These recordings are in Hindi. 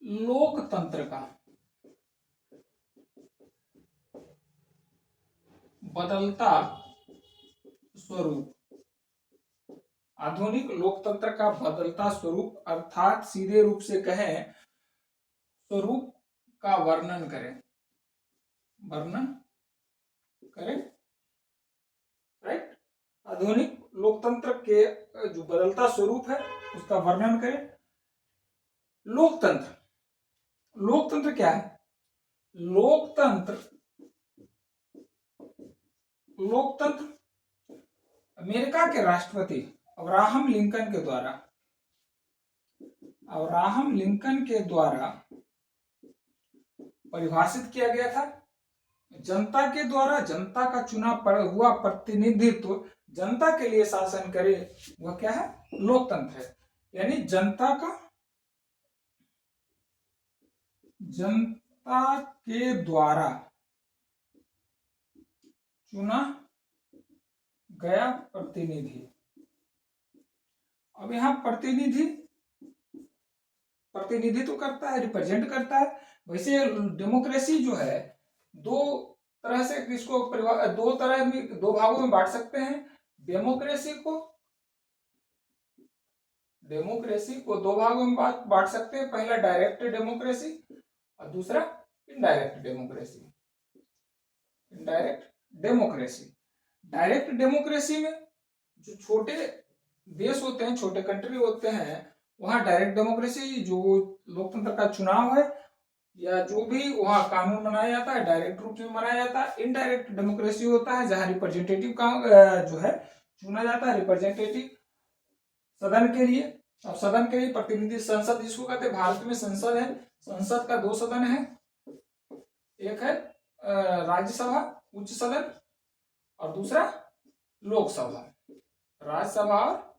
लोकतंत्र का बदलता स्वरूप। आधुनिक लोकतंत्र का बदलता स्वरूप अर्थात सीधे रूप से कहें स्वरूप का वर्णन करें। वर्णन करें, राइट। आधुनिक लोकतंत्र के जो बदलता स्वरूप है उसका वर्णन करें। लोकतंत्र, लोकतंत्र क्या है? लोकतंत्र, लोकतंत्र अमेरिका के राष्ट्रपति अब्राहम लिंकन के द्वारा, अब्राहम लिंकन के द्वारा परिभाषित किया गया था। जनता के द्वारा, जनता का चुना हुआ प्रतिनिधित्व जनता के लिए शासन करे, वह क्या है? लोकतंत्र है। यानी जनता का, जनता के द्वारा चुना गया प्रतिनिधि। अब यहां प्रतिनिधि प्रतिनिधित्व करता है, रिप्रेजेंट करता है। वैसे डेमोक्रेसी जो है दो तरह से इसको दो तरह में, दो भागों में बांट सकते हैं। डेमोक्रेसी को दो भागों में बांट सकते हैं। पहला डायरेक्ट डेमोक्रेसी और दूसरा indirect democracy. Indirect democracy, direct democracy में जो छोटे देश होते हैं, छोटे कंट्री होते हैं, वहां डायरेक्ट डेमोक्रेसी, जो लोकतंत्र का चुनाव है या जो भी वहां कानून बनाया जाता है डायरेक्ट रूप से बनाया जाता है। इनडायरेक्ट डेमोक्रेसी होता है जहां रिप्रेजेंटेटिव का जो है चुना जाता है, रिप्रेजेंटेटिव सदन के लिए। अब सदन के लिए प्रतिनिधि संसद जिसको कहते हैं, भारत में संसद है, संसद का दो सदन है, एक है राज्यसभा उच्च सदन और दूसरा लोकसभा। राज्यसभा और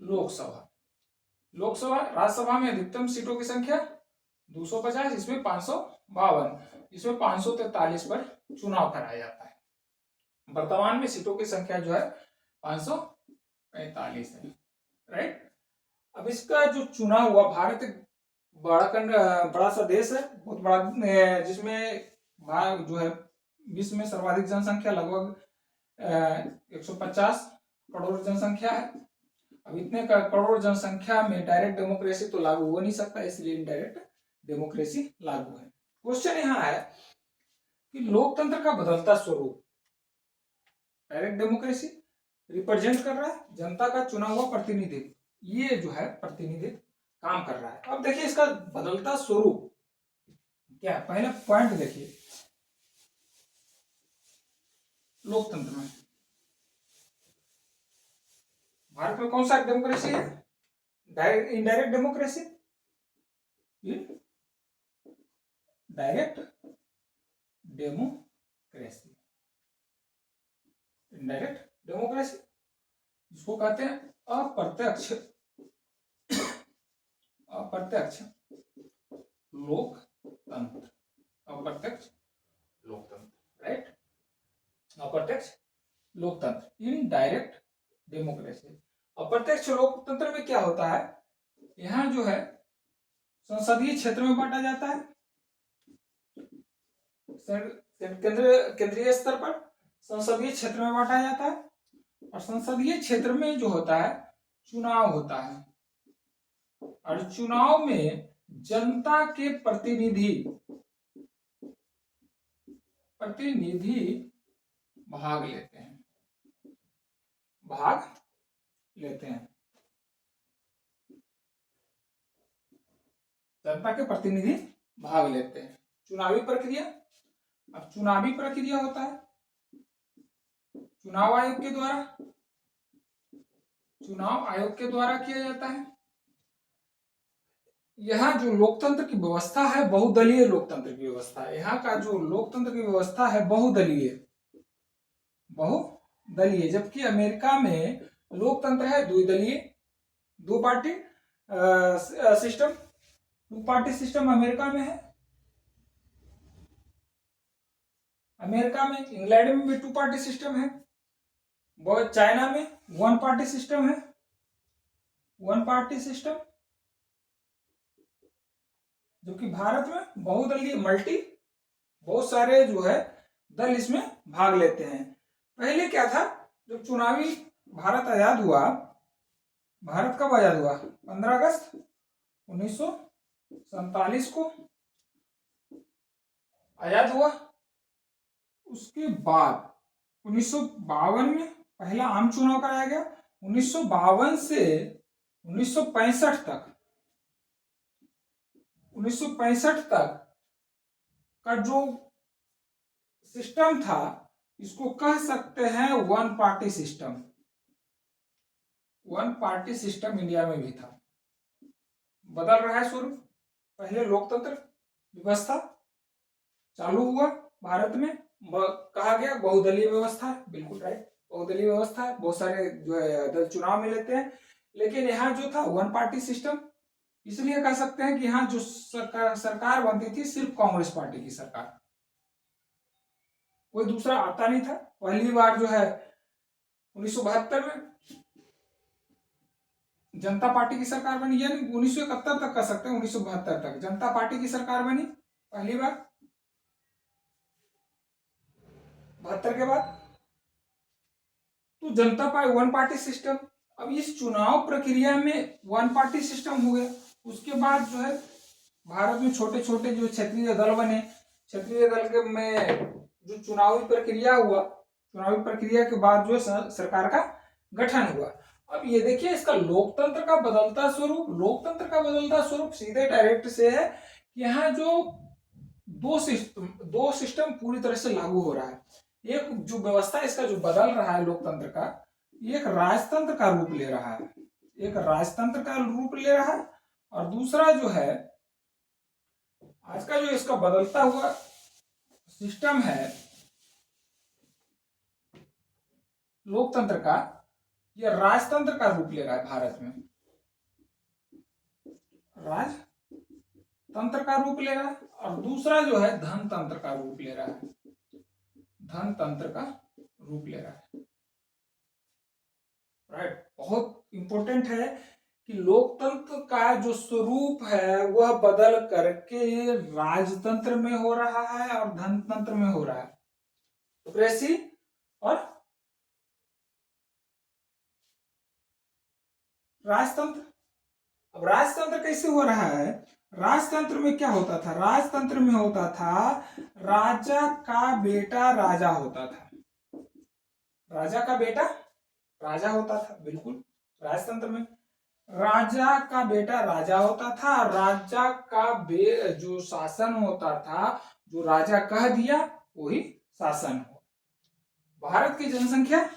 लोकसभा। लोकसभा, राज्यसभा में अधिकतम सीटों की संख्या 250, इसमें 552, इसमें 543 पर चुनाव कराया जाता है। वर्तमान में सीटों की संख्या जो है 545 है, राइट। अब इसका जो चुनाव हुआ, भारत एक बड़ा सा देश है, बहुत बड़ा, जिसमें जो है विश्व में सर्वाधिक जनसंख्या लगभग 150 करोड़ जनसंख्या है। अब इतने करोड़ जनसंख्या में डायरेक्ट डेमोक्रेसी तो लागू हो नहीं सकता, इसलिए इनडायरेक्ट डेमोक्रेसी लागू है। क्वेश्चन यहां है कि लोकतंत्र का बदलता स्वरूप, डायरेक्ट डेमोक्रेसी रिप्रेजेंट कर रहा है जनता का चुना हुआ प्रतिनिधित्व, ये जो है प्रतिनिधित्व काम कर रहा है। अब देखिए इसका बदलता स्वरूप क्या है। पहले पॉइंट देखिए, लोकतंत्र में भारत में कौन सा डेमोक्रेसी है? Direct, indirect democracy, direct democracy, indirect democracy जिसको कहते हैं अप्रत्यक्ष, अप्रत्यक्ष लोकतंत्र, अप्रत्यक्ष लोकतंत्र, राइट। अप्रत्यक्ष लोकतंत्र, इनडायरेक्ट डेमोक्रेसी। अप्रत्यक्ष लोकतंत्र में क्या होता है, यहां जो है संसदीय क्षेत्र में बांटा जाता है, केंद्रीय स्तर पर संसदीय क्षेत्र में बांटा जाता है, और संसदीय क्षेत्र में जो होता है चुनाव होता है, और चुनाव में जनता के प्रतिनिधि भाग लेते हैं, भाग लेते हैं। जनता के प्रतिनिधि भाग लेते हैं। चुनावी प्रक्रिया, अब चुनावी प्रक्रिया होता है चुनाव आयोग के द्वारा, चुनाव आयोग के द्वारा किया जाता है। यहाँ जो लोकतंत्र की व्यवस्था है बहुदलीय लोकतंत्र की व्यवस्था है। यहाँ का जो लोकतंत्र की व्यवस्था है बहुदलीय, बहुदलीय, जबकि अमेरिका में लोकतंत्र है द्विदलीय, दो party system, two party system America में है। अमेरिका में, इंग्लैंड में भी टू पार्टी सिस्टम है। चाइना में वन पार्टी सिस्टम है, वन पार्टी सिस्टम। जबकि भारत में बहुदलीय बहुत सारे जो है दल इसमें भाग लेते हैं। पहले क्या था, जब चुनावी भारत आजाद हुआ, भारत कब आजाद हुआ, 15 अगस्त 1947 को आजाद हुआ। उसके बाद 1952 में पहला आम चुनाव कराया गया। 1952 से 1965 तक 1965 तक का जो सिस्टम था, इसको कह सकते हैं one party system. One party system India में भी था। बदल रहा है स्वरूप। पहले लोकतंत्र व्यवस्था चालू हुआ भारत में, कहा गया बहुदलीय व्यवस्था, बिल्कुल राइट, बहुदलीय व्यवस्था है, बहुत सारे जो है दल चुनाव में लेते हैं। लेकिन यहाँ जो था वन पार्टी सिस्टम, इसलिए कह सकते हैं कि यहाँ जो सरकार बनती थी सिर्फ कांग्रेस पार्टी की सरकार, कोई दूसरा आता नहीं था। पहली बार जो है 1972 में जनता पार्टी की सरकार बनी, यानी 1971 तक कह सकते हैं, 1972 तक जनता पार्टी की सरकार बनी पहली बार। 72 के बाद तो जनता पार्टी वन पार्टी सिस्टम। अब इस चुनाव प्रक्रिया में वन पार्टी सिस्टम हो गया। उसके बाद जो है भारत में छोटे छोटे जो क्षेत्रीय दल बने। क्षेत्रीय दल के में जो चुनावी प्रक्रिया हुआ, चुनावी प्रक्रिया के बाद जो सरकार का गठन हुआ। अब ये देखिए इसका लोकतंत्र का बदलता स्वरूप, लोकतंत्र का बदलता स्वरूप सीधे डायरेक्ट से है कि यहाँ जो दो सिस्टम पूरी तरह से लागू हो रहा है। एक जो व्यवस्था इसका जो बदल रहा है लोकतंत्र का, एक राजतंत्र का रूप ले रहा है, एक राजतंत्र का रूप ले रहा है। और दूसरा जो है आज का जो इसका बदलता हुआ सिस्टम है लोकतंत्र का, यह राजतंत्र का रूप ले रहा है भारत में, राजतंत्र का रूप ले रहा है। और दूसरा जो है धनतंत्र का रूप ले रहा है, धनतंत्र का रूप ले रहा है। राइट, बहुत इंपॉर्टेंट है कि लोकतंत्र का जो स्वरूप है वह बदल करके राजतंत्र में हो रहा है और धनतंत्र में हो रहा है, डेमोक्रेसी और राजतंत्र। अब राजतंत्र कैसे हो रहा है, राजतंत्र में क्या होता था, राजतंत्र में होता था राजा का बेटा राजा होता था, राजा का बेटा राजा होता था, बिल्कुल राजतंत्र में राजा का बेटा राजा होता था। राजा का जो शासन होता था, जो राजा कह दिया वही शासन हो। भारत की जनसंख्या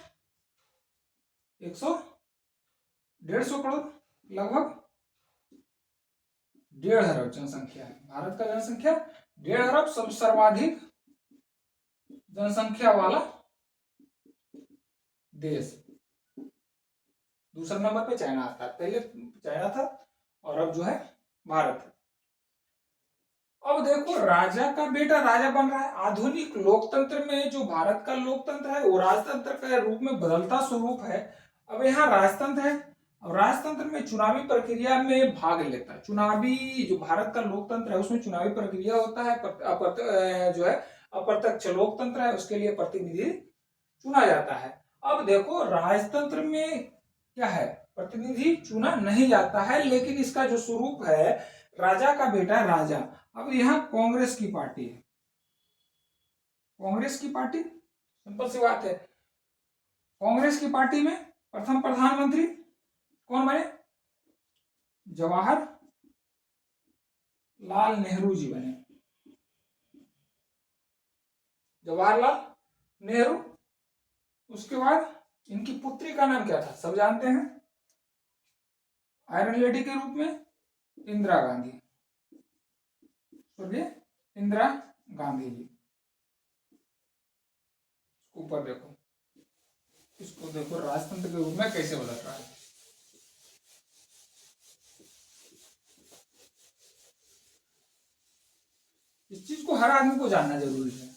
150 करोड़, लगभग 1.5 अरब जनसंख्या है भारत का। जनसंख्या 1.5 अरब, सब सर्वाधिक जनसंख्या वाला देश। दूसरे नंबर पे चाइना आता है, पहले चाइना था और अब जो है भारत। अब देखो राजा का बेटा राजा बन रहा है। आधुनिक लोकतंत्र में जो भारत का लोकतंत्र है वो राजतंत्र के रूप में बदलता स्वरूप है। अब यहाँ राजतंत्र है, अब राजतंत्र में चुनावी प्रक्रिया में भाग लेता है। चुनावी जो भारत का लोकतंत्र है उसमें चुनावी प्रक्रिया होता है, जो है अप्रत्यक्ष लोकतंत्र है, उसके लिए प्रतिनिधि चुना जाता है। अब देखो राजतंत्र में क्या है, प्रतिनिधि चुना नहीं जाता है, लेकिन इसका जो स्वरूप है राजा का बेटा राजा। अब यहाँ कांग्रेस की पार्टी है, कांग्रेस की पार्टी, सिंपल सी बात है। कांग्रेस की पार्टी में प्रथम प्रधानमंत्री कौन बने, जवाहरलाल नेहरू जी बने, जवाहरलाल नेहरू। उसके बाद इनकी पुत्री का नाम क्या था, सब जानते हैं, आयरन लेडी के रूप में इंदिरा गांधी, इंदिरा गांधी जी। ऊपर देखो, इसको देखो राजतंत्र के रूप में कैसे बदल रहा है। इस चीज को हर आदमी को जानना जरूरी है।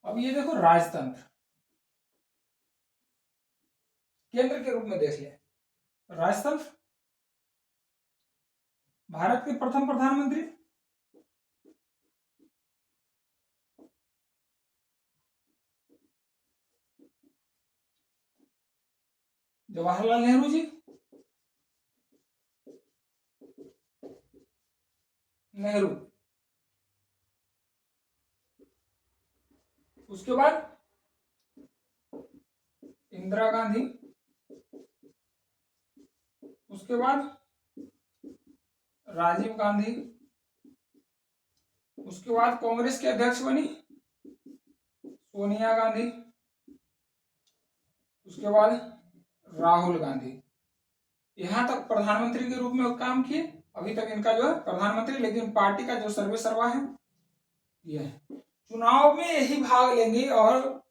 अब ये देखो राजतंत्र केंद्र के रूप में देख ले, राजतंत्र भारत के प्रथम प्रधानमंत्री जवाहरलाल नेहरू जी। नेहरू। उसके बाद इंदिरा गांधी। उसके बाद राजीव गांधी। उसके बाद कांग्रेस के अध्यक्ष बनी सोनिया गांधी। उसके बाद राहुल गांधी। यहां तक प्रधानमंत्री के रूप में काम किए। अभी तक इनका जो है प्रधानमंत्री, लेकिन पार्टी का जो सर्वे सर्वा है ये है। चुनाव में यही भाग लेंगे और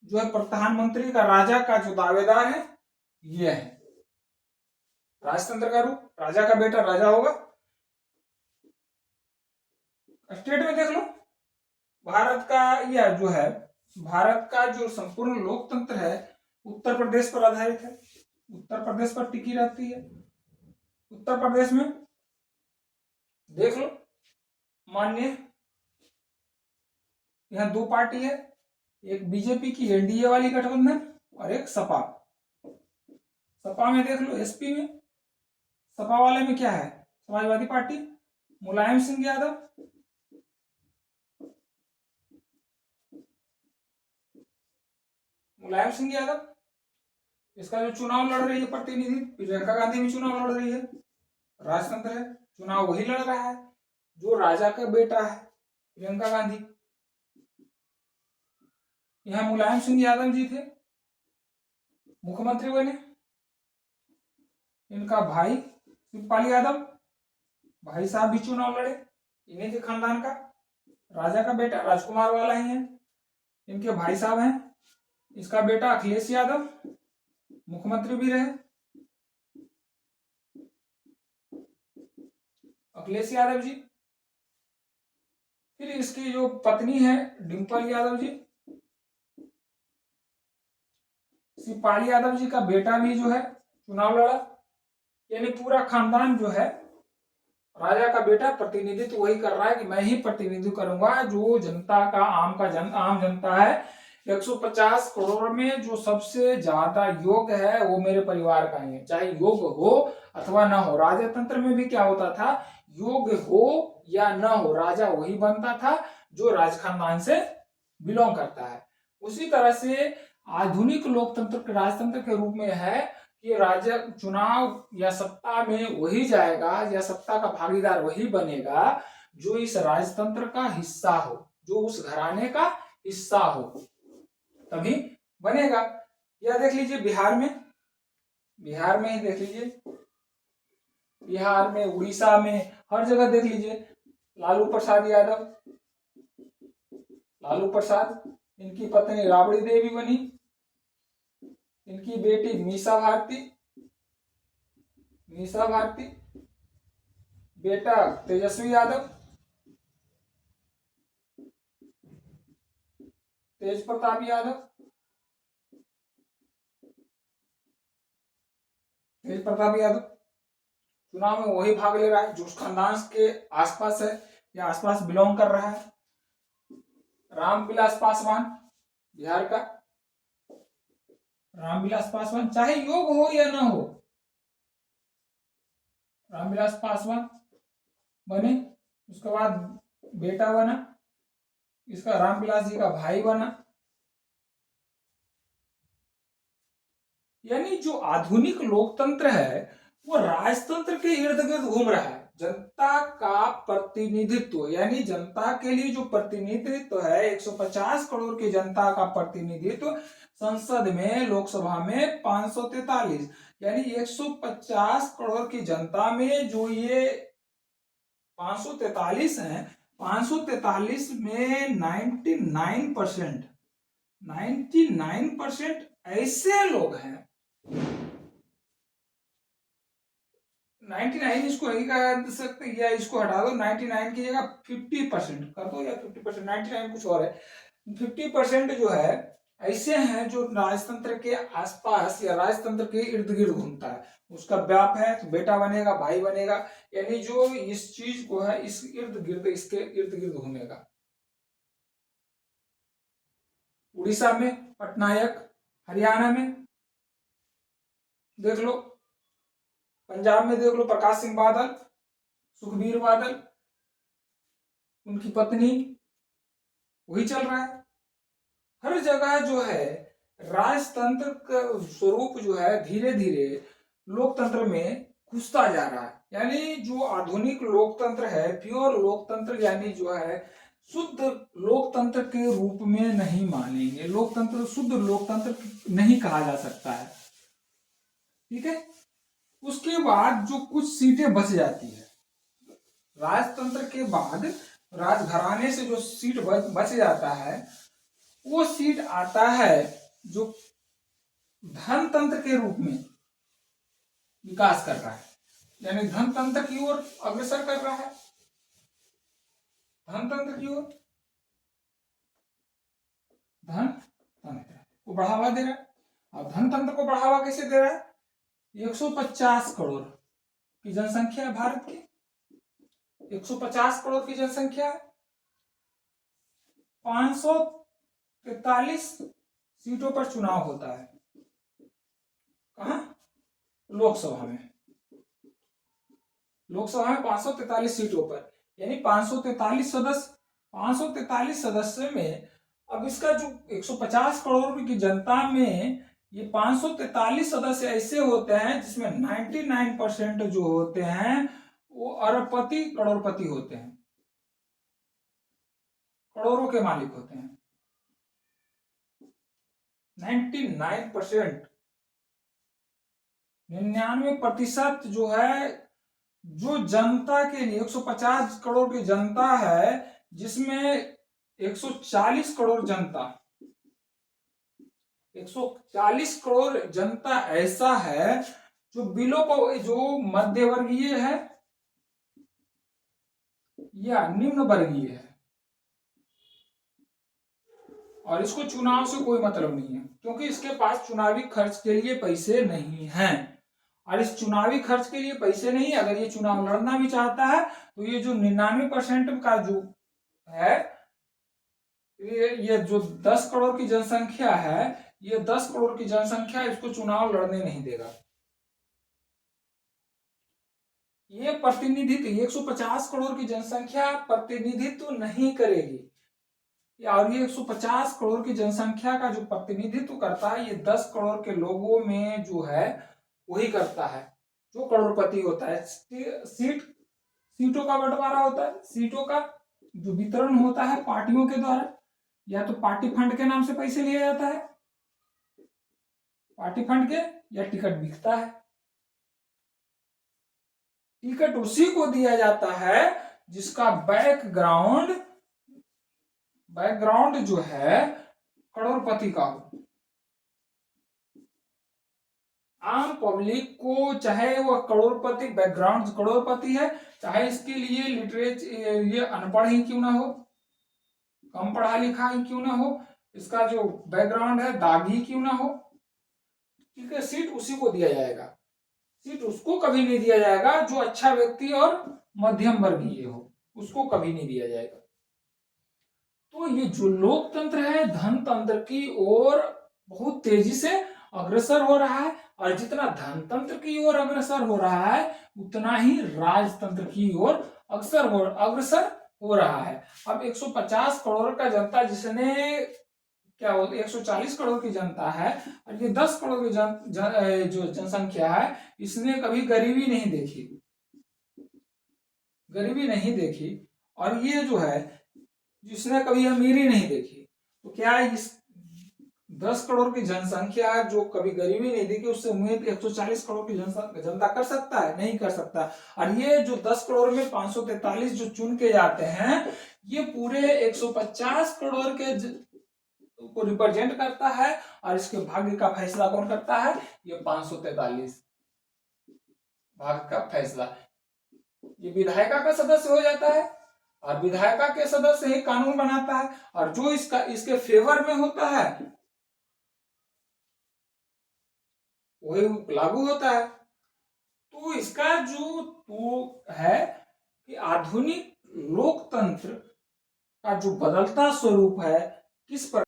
जो है प्रधानमंत्री का राजा का जो दावेदार है ये है। राजतंत्र का रूप, राजा का बेटा राजा होगा। स्टेट में देख लो, भारत का यह जो है, भारत का जो संपूर्ण लोकतंत्र है उत्तर प्रदेश पर आधारित है, उत्तर प्रदेश पर टिकी रहती है। उत्तर प्रदेश में देख लो, माननीय यहाँ दो पार्टी है, एक बीजेपी की एनडीए वाली गठबंधन और एक सपा। सपा में देख लो, एसपी में सपा वाले में क्या है, समाजवादी पार्टी, मुलायम सिंह यादव। मुलायम सिंह यादव इसका जो चुनाव लड़ रही है प्रतिनिधि, प्रियंका गांधी भी चुनाव लड़ रही है। राजतंत्र है, चुनाव वही लड़ रहा है जो राजा का बेटा है, प्रियंका गांधी। यहां मुलायम सिंह यादव जी थे, मुख्यमंत्री बने। इनका भाई शिवपाल यादव, भाई साहब भी चुनाव लड़े, इन्हीं के खानदान का, राजा का बेटा राजकुमार वाला ही है, इनके भाई साहब हैं। इसका बेटा अखिलेश यादव मुख्यमंत्री भी रहे, अखिलेश यादव जी। फिर इसकी जो पत्नी है डिम्पल यादव जी, शिवपाल यादव जी का बेटा भी जो है चुनाव लड़ा। यानी पूरा खानदान जो है, राजा का बेटा प्रतिनिधित्व वही कर रहा है कि मैं ही प्रतिनिधित्व करूंगा। जो जनता का आम जनता है, 150 करोड़ में जो सबसे ज्यादा योग्य है वो मेरे परिवार का ही है, चाहे योग्य हो अथवा ना हो। राजा तंत्र में भी क्या होता था, योग्य हो या ना हो राजा वही बनता था जो राज खानदान से बिलोंग करता है। उसी तरह से आधुनिक लोकतंत्र राजतंत्र के रूप में है कि राजा चुनाव या सत्ता में वही जाएगा या सत्ता का भागीदार वही बनेगा जो इस राजतंत्र का हिस्सा हो, जो उस घराने का हिस्सा हो, तभी बनेगा। या देख लीजिए बिहार में, बिहार में ही देख लीजिए, बिहार में, उड़ीसा में, हर जगह देख लीजिए, लालू प्रसाद यादव, लालू प्रसाद, इनकी पत्नी राबड़ी देवी बनी, इनकी बेटी मीसा भारती, मीसा भारती, बेटा तेजस्वी यादव, तेज प्रताप यादव, तेज प्रताप यादव चुनाव में वही भाग ले रहा है जो उस खानदान के आसपास है या आसपास बिलोंग कर रहा है। रामविलास पासवान बिहार का, रामविलास पासवान चाहे योग हो या ना हो, रामविलास पासवान बने। उसके बाद बेटा बना, इसका रामविलास जी का भाई बना। यानी जो आधुनिक लोकतंत्र है वो राजतंत्र के इर्द गिर्द घूम रहा है। जनता का प्रतिनिधित्व, यानी जनता के लिए जो प्रतिनिधित्व है, 150 करोड़ की जनता का प्रतिनिधित्व संसद में, लोकसभा में 543, यानी 150 करोड़ की जनता में जो ये 543 है, 543 में 99% ऐसे लोग हैं, 99 इसको नहीं कह सकते या इसको हटा दो, 99 की जगह 50% कर दो या 50%, 99 कुछ और है। 50% जो है ऐसे हैं जो राजतंत्र के आसपास या राजतंत्र के इर्द गिर्द घूमता है। उसका बाप है तो बेटा बनेगा, भाई बनेगा, यानी जो इस चीज को है इस इर्द गिर्द, इसके इर्द गिर्द घूमेगा। उड़ीसा में पटनायक, हरियाणा में देख लो, पंजाब में देख लो प्रकाश सिंह बादल, सुखबीर बादल, उनकी पत्नी, वही चल रहा है। हर जगह जो है राजतंत्र का स्वरूप जो है धीरे धीरे लोकतंत्र में घुसता जा रहा है। यानी जो आधुनिक लोकतंत्र है, प्योर लोकतंत्र, यानी जो है शुद्ध लोकतंत्र के रूप में नहीं मानेंगे। लोकतंत्र शुद्ध लोकतंत्र नहीं कहा जा सकता है, ठीक है। उसके बाद जो कुछ सीटें बच जाती है, राजतंत्र के बाद राजघराने से जो सीट बच जाता है, वो सीट आता है जो धनतंत्र के रूप में विकास कर रहा है, यानी धनतंत्र की ओर अग्रसर कर रहा है, धनतंत्र की ओर, धनतंत्र को बढ़ावा दे रहा है। अब धनतंत्र को बढ़ावा कैसे दे रहा है? 150 करोड़ की जनसंख्या है भारत की, 150 करोड़ की जनसंख्या है, 543 सीटों पर चुनाव होता है। कहा? लोकसभा में, लोकसभा में 543 सीटों पर, यानी 543 सदस्य में अब इसका जो 150 करोड़ की जनता में ये 543 सदस्य ऐसे होते हैं जिसमें 99% जो होते हैं वो अरबपति करोड़पति होते हैं, करोड़ों के मालिक होते हैं। 99%, 99% जो है, जो जनता के लिए 150 करोड़ की जनता है, जिसमें 140 करोड़ जनता, 140 करोड़ जनता ऐसा है जो बिलो को, जो मध्य वर्गीय है या निम्न वर्गीय है, और इसको चुनाव से कोई मतलब नहीं है, क्योंकि इसके पास चुनावी खर्च के लिए पैसे नहीं हैं। और इस चुनावी खर्च के लिए पैसे नहीं, अगर ये चुनाव लड़ना भी चाहता है तो ये जो 99% का जो है, ये जो 10 करोड़ की जनसंख्या है, ये 10 करोड़ की जनसंख्या इसको चुनाव लड़ने नहीं देगा। ये प्रतिनिधित्व 150 करोड़ की जनसंख्या प्रतिनिधित्व नहीं करेगी, और ये 150 करोड़ की जनसंख्या का जो प्रतिनिधित्व करता है, ये 10 करोड़ के लोगों में जो है वही करता है, जो करोड़पति होता है। सीटों का बंटवारा होता है, सीटों का जो वितरण होता है पार्टियों के द्वारा, या तो पार्टी फंड के नाम से पैसे लिया जाता है, पार्टी फंड के, या टिकट बिकता है। टिकट उसी को दिया जाता है जिसका बैकग्राउंड जो है करोड़पति का हो। आम पब्लिक को, चाहे वह करोड़पति बैकग्राउंड करोड़पति है, चाहे इसके लिए लिटरेचर ये अनपढ़ ही क्यों ना हो, कम पढ़ा लिखा ही क्यों ना हो, इसका जो बैकग्राउंड है दागी क्यों ना हो, ठीक है, सीट उसी को दिया जाएगा। सीट उसको कभी नहीं दिया जाएगा जो अच्छा व्यक्ति और मध्यम वर्गीय हो, उसको कभी नहीं दिया जाएगा। तो ये जो लोकतंत्र है धनतंत्र की ओर बहुत तेजी से अग्रसर हो रहा है, और जितना धनतंत्र की ओर अग्रसर हो रहा है उतना ही राजतंत्र की ओर अग्रसर हो रहा है। अब 150 करोड़ का जनता, जिसने क्या बोलते 140 करोड़ की जनता है, और ये 10 करोड़ की जो जनसंख्या है, इसने कभी गरीबी नहीं देखी, गरीबी नहीं देखी, और ये जो है जिसने कभी अमीरी नहीं देखी। तो क्या इस 10 करोड़ की जनसंख्या जो कभी गरीबी नहीं देखी, उससे उम्मीद 140 करोड़ की जनता कर सकता है? नहीं कर सकता। और ये जो 10 करोड़ में 543 जो चुन के जाते हैं, ये पूरे 150 करोड़ के को रिप्रेजेंट करता है, और इसके भाग्य का फैसला कौन करता है? ये 543 भाग्य का फैसला ये विधायिका का सदस्य हो जाता है, और विधायिका के सदस्य ही कानून बनाता है, और जो इसके फेवर में होता है वही लागू होता है। तो इसका जो तो है कि आधुनिक लोकतंत्र का जो बदलता स्वरूप है, किस प्रकार